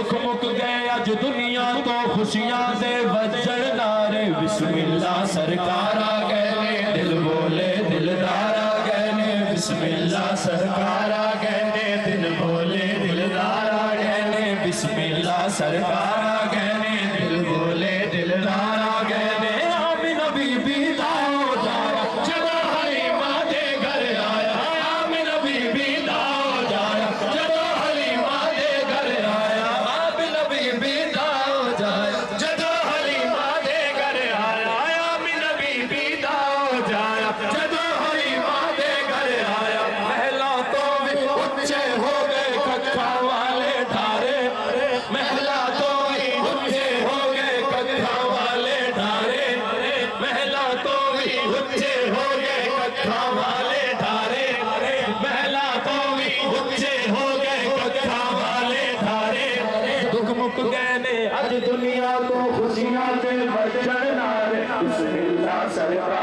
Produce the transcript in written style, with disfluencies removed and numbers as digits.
दुख मुक गए अज दुनिया तो खुशियां दे वजन नारे बिस्मिल्लाह सरकार आ गए ने दिल बोले दिलदार आ गए ने बिस्मिल्लाह सरकार आ गए ने दिल बोले दिलदार आ गए ने बिस्मिल्लाह सरकार आ गए ने दिल बोले दिलदार आ गए ने आमीना बीबी दा हो जाया जब हलीमा दे घर आया आमीना बीबी दा हो जाया जब हलीमा दे घर आया आमीना बीबी दा हो जाया जब हलीमा दे घर आया आमीना बीबी दा हो जाया जब हलीमा दे घर आया महला तो भी ऊंचे हो गए कखा वाले धारे महला तो भी ऊंचे हो गए कखा वाले धारे महला तो भी ऊंचे हो गए कखा वाले धारे महला तो भी ऊंचे हो गए कखा वाले धारे दुख मुक गए ने अज दुनिया तो खुशियां दे वजन नारे बिस्मिल्लाह सरकार